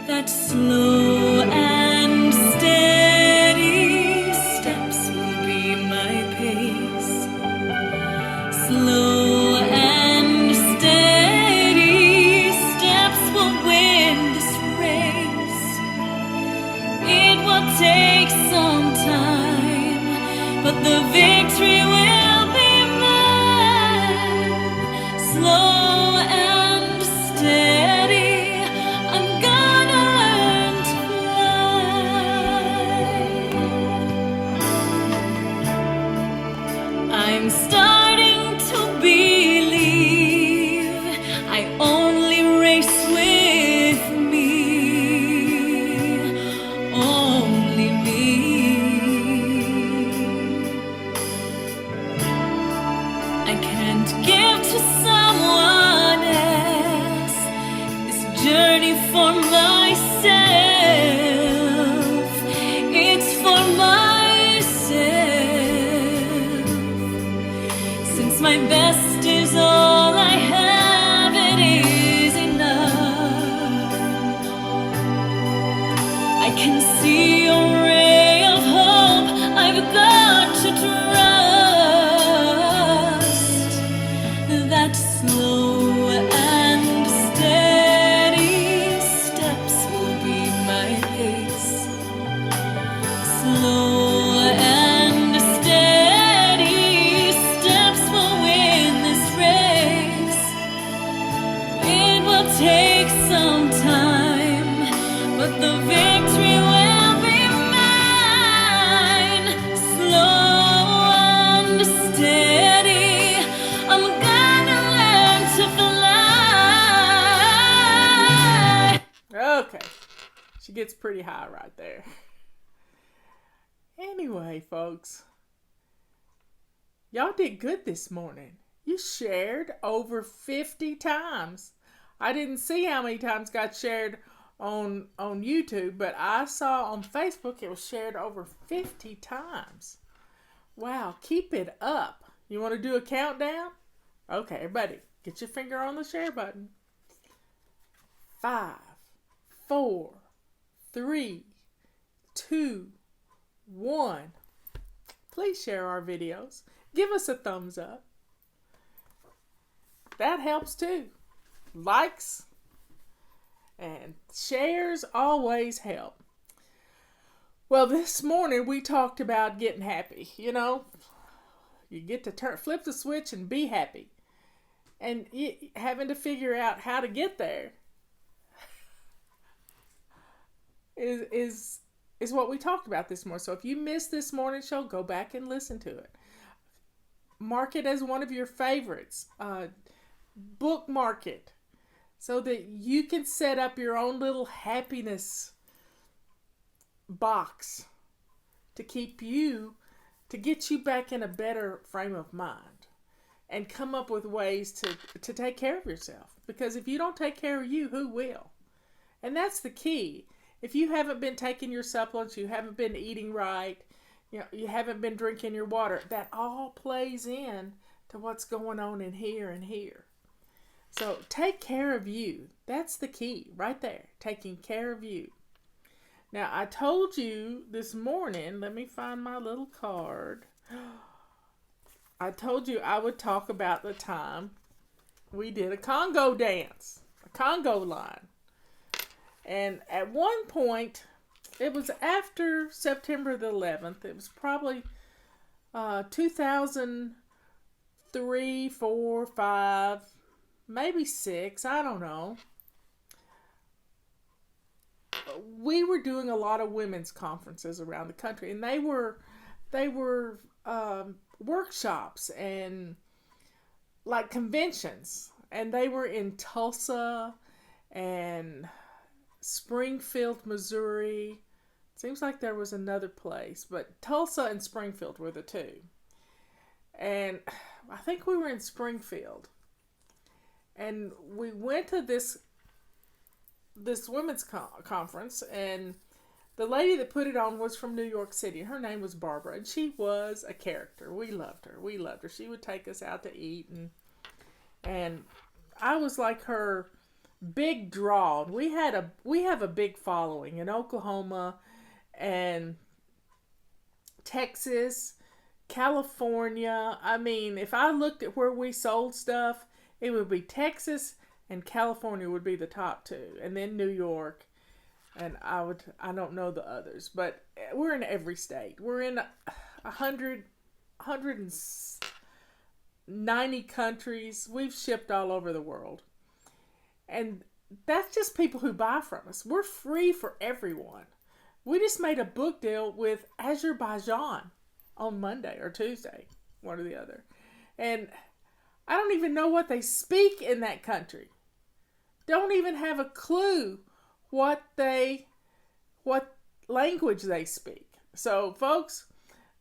that slow and steady steps will be my pace. Slow and steady steps will win this race. It will take some time, but the victory will be mine. Slow and steady, I'm gonna learn to fly. I'm starting to believe I only race with me, only me. I can't give to someone else this journey for myself. It's for myself. Since my best is all I have, it is enough. I can see a ray of hope. I've got to trust that slow and steady steps will be my pace. Slow and steady steps will win this race. It will take some time, but the victory will be mine. Slow and steady, I'm gonna learn to fly. Okay. She gets pretty high right there. Anyway, folks, y'all did good this morning. You shared over 50 times. I didn't see how many times got shared on YouTube, but I saw on Facebook it was shared over 50 times. Wow, keep it up. You want to do a countdown? Okay, everybody, get your finger on the share button. 5, 4, 3, 2, 1. Please share our videos. Give us a thumbs up. That helps too. Likes and shares always help. Well, this morning we talked about getting happy. You know, you get to flip the switch and be happy. And having to figure out how to get there is what we talked about this morning. So if you missed this morning's show, go back and listen to it. Mark it as one of your favorites. Bookmark it so that you can set up your own little happiness box to get you back in a better frame of mind and come up with ways to take care of yourself. Because if you don't take care of you, who will? And that's the key. If you haven't been taking your supplements, you haven't been eating right, you haven't been drinking your water, that all plays in to what's going on in here and here. So take care of you. That's the key right there, taking care of you. Now, I told you this morning, let me find my little card. I told you I would talk about the time we did a Congo dance, a Congo line. And at one point, it was after September the 11th. It was probably 2003, 4, 5, maybe 6. I don't know. We were doing a lot of women's conferences around the country, and they were workshops and like conventions, and they were in Tulsa and Springfield, Missouri. Seems like there was another place, but Tulsa and Springfield were the two. And I think we were in Springfield. And we went to this women's conference, and the lady that put it on was from New York City. Her name was Barbara, and she was a character. We loved her. She would take us out to eat, and I was like her big draw. We have a big following in Oklahoma and Texas, California. I mean, if I looked at where we sold stuff, it would be Texas and California would be the top two, and then New York. And I don't know the others, but we're in every state. We're in 190 countries. We've shipped all over the world. And that's just people who buy from us. We're free for everyone. We just made a book deal with Azerbaijan on Monday or Tuesday, one or the other. And I don't even know what they speak in that country. Don't even have a clue what language they speak. So, folks,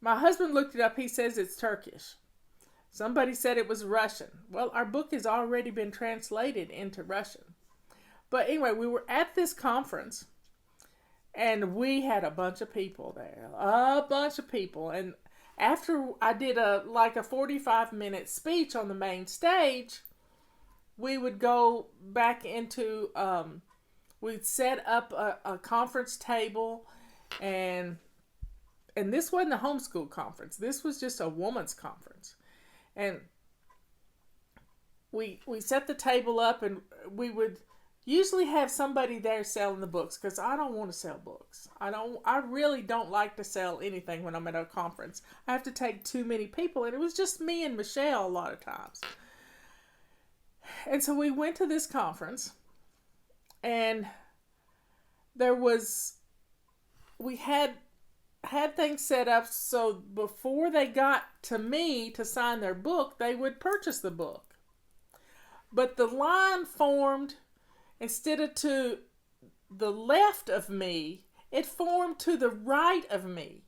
my husband looked it up. He says it's Turkish. Somebody said it was Russian. Well, our book has already been translated into Russian. But anyway, we were at this conference, and we had a bunch of people there. A bunch of people. And after I did a 45-minute speech on the main stage, we would go back into, we'd set up a conference table, and this wasn't a homeschool conference. This was just a woman's conference. And we set the table up, and we would usually have somebody there selling the books, because I don't want to sell books. I really don't like to sell anything when I'm at a conference. I have to take too many people, and it was just me and Michelle a lot of times. And so we went to this conference, and we had things set up so before they got to me to sign their book, they would purchase the book. But the line formed, instead of to the left of me, it formed to the right of me.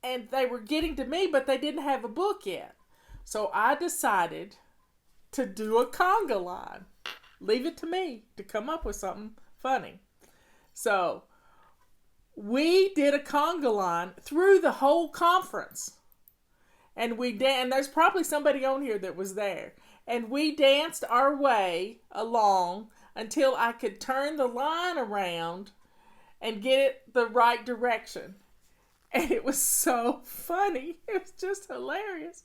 And they were getting to me, but they didn't have a book yet. So I decided to do a conga line. Leave it to me to come up with something funny. So we did a conga line through the whole conference. And and there's probably somebody on here that was there. And we danced our way along until I could turn the line around and get it the right direction. And it was so funny. It was just hilarious.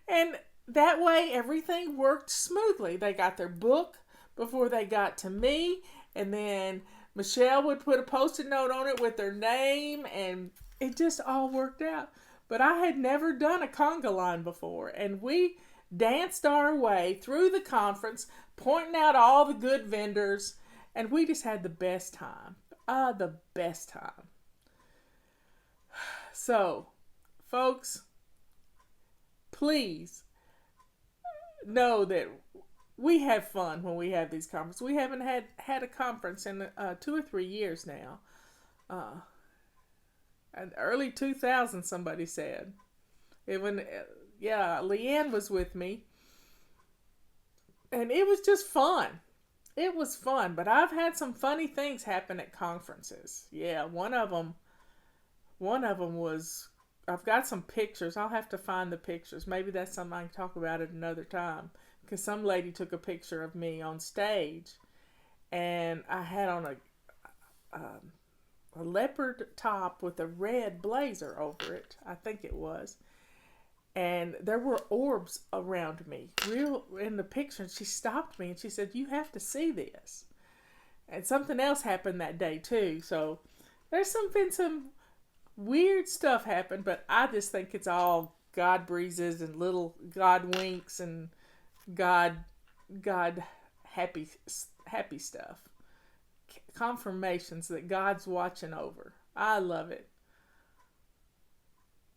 And that way everything worked smoothly. They got their book before they got to me, and then Michelle would put a Post-it note on it with their name, and it just all worked out. But I had never done a conga line before, and we danced our way through the conference, pointing out all the good vendors, and we just had the best time. The best time. So, folks, please know that we have fun when we have these conferences. We haven't had a conference in 2 or 3 years now. Early 2000s, somebody said. Leanne was with me. And it was just fun. It was fun. But I've had some funny things happen at conferences. Yeah, one of them was, I've got some pictures. I'll have to find the pictures. Maybe that's something I can talk about at another time. Because some lady took a picture of me on stage, and I had on a leopard top with a red blazer over it. I think it was. And there were orbs around me, real in the picture. And she stopped me and she said, "You have to see this." And something else happened that day too. So there's been some weird stuff happen, but I just think it's all God breezes and little God winks and God happy stuff. Confirmations that God's watching over. I love it.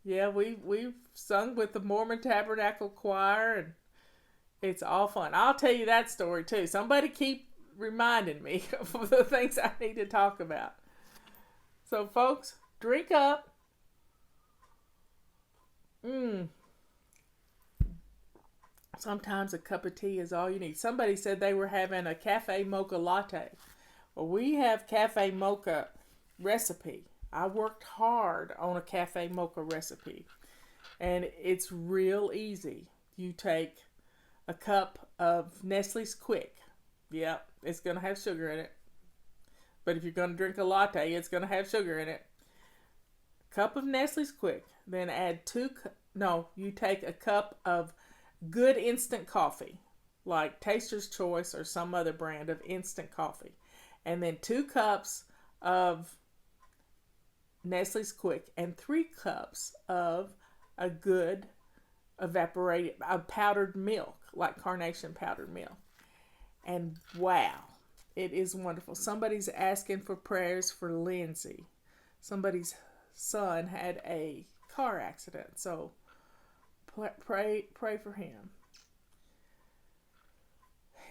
Yeah, we've sung with the Mormon Tabernacle Choir, and it's all fun. I'll tell you that story too. Somebody keep reminding me of the things I need to talk about. So, folks, drink up. Sometimes a cup of tea is all you need. Somebody said they were having a cafe mocha latte. Well, we have cafe mocha recipe. I worked hard on a cafe mocha recipe, and it's real easy. You take a cup of Nestle's Quick. Yep, it's going to have sugar in it. But if you're going to drink a latte, it's going to have sugar in it. Cup of Nestle's Quick. Then add you take a cup of good instant coffee, like Taster's Choice or some other brand of instant coffee. And then 2 cups of Nestle's Quick and 3 cups of a good powdered milk, like Carnation powdered milk. And wow, it is wonderful. Somebody's asking for prayers for Lindsay. Somebody's son had a car accident, so pray for him.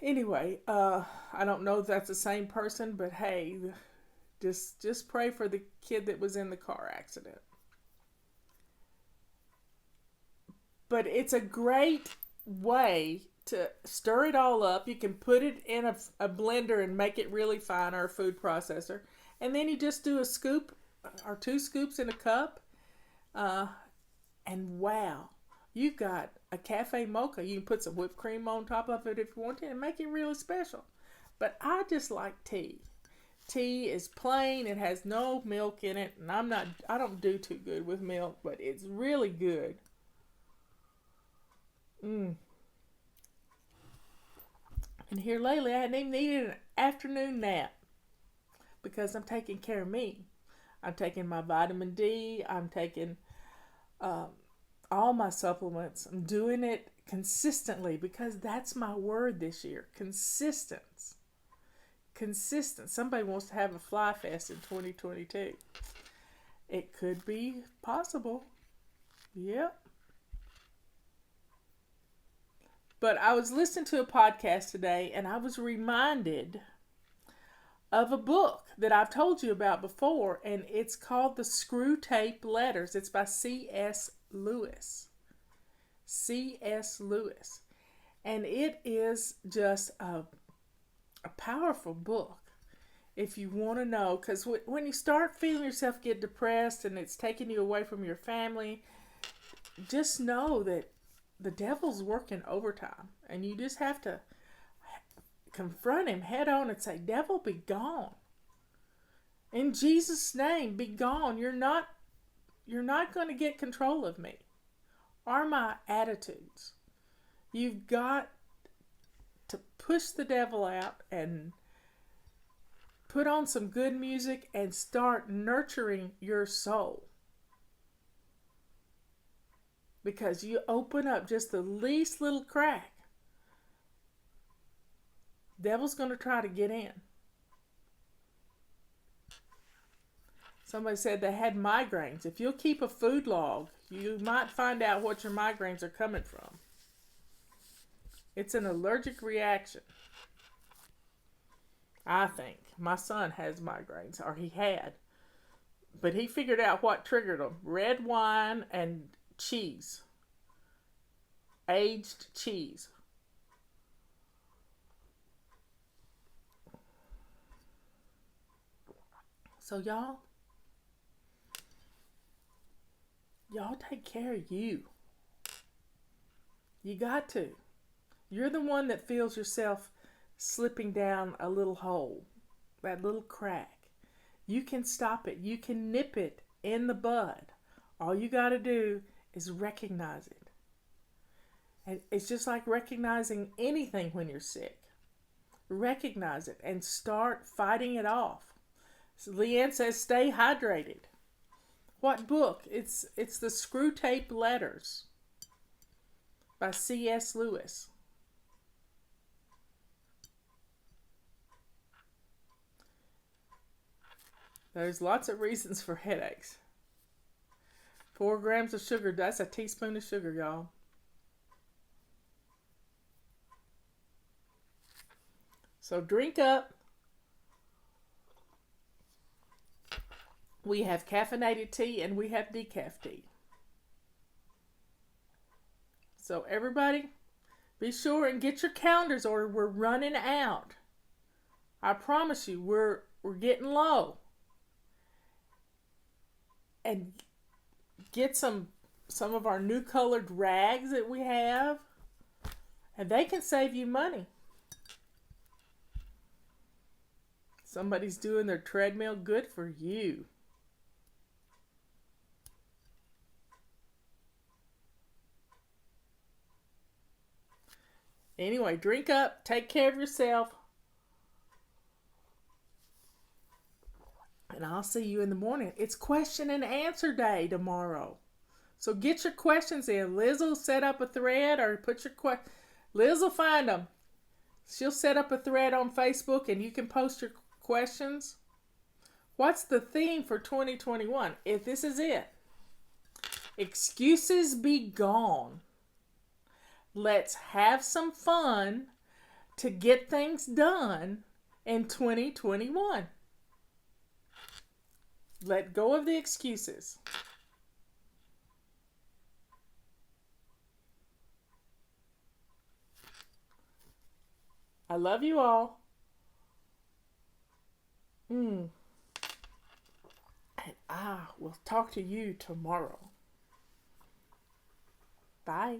Anyway, I don't know if that's the same person, but hey, just pray for the kid that was in the car accident. But it's a great way to stir it all up. You can put it in a blender and make it really fine, or a food processor. And then you just do a scoop or 2 scoops in a cup. And wow, you've got a cafe mocha. You can put some whipped cream on top of it if you want to and make it really special. But I just like tea. Tea is plain. It has no milk in it. And I don't do too good with milk, but it's really good. And here lately, I hadn't even needed an afternoon nap because I'm taking care of me. I'm taking my vitamin D. I'm taking all my supplements. I'm doing it consistently because that's my word this year. Consistent. Somebody wants to have a fly fest in 2022. It could be possible. Yep. But I was listening to a podcast today and I was reminded of a book that I've told you about before, and it's called The Screw Tape Letters. It's by C.S. Lewis. C.S. Lewis. And it is just a powerful book if you want to know, because when you start feeling yourself get depressed and it's taking you away from your family, just know that the devil's working overtime, and you just have to confront him head on and say, devil, be gone. In Jesus' name, be gone. You're not going to get control of me or my attitudes. You've got to push the devil out and put on some good music and start nurturing your soul. Because you open up just the least little crack, devil's going to try to get in. Somebody said they had migraines. If you'll keep a food log, you might find out what your migraines are coming from. It's an allergic reaction. I think. My son has migraines, or he had. But he figured out what triggered them. Red wine and cheese. Aged cheese. So y'all take care of you. You got to. You're the one that feels yourself slipping down a little hole, that little crack. You can stop it. You can nip it in the bud. All you got to do is recognize it. And it's just like recognizing anything when you're sick. Recognize it and start fighting it off. So Leanne says, stay hydrated. What book? It's The Screw Tape Letters by C.S. Lewis. There's lots of reasons for headaches. 4 grams of sugar, that's a teaspoon of sugar, y'all. So drink up. We have caffeinated tea and we have decaf tea. So everybody, be sure and get your calendars ordered. We're running out. I promise you, we're getting low. And get some of our new colored rags that we have. And they can save you money. Somebody's doing their treadmill. Good for you. Anyway, drink up. Take care of yourself. And I'll see you in the morning. It's question and answer day tomorrow. So get your questions in. Liz will set up a thread or put your questions. Liz will find them. She'll set up a thread on Facebook and you can post your questions. What's the theme for 2021? If this is it. Excuses be gone. Let's have some fun to get things done in 2021. Let go of the excuses. I love you all. And I will talk to you tomorrow. Bye.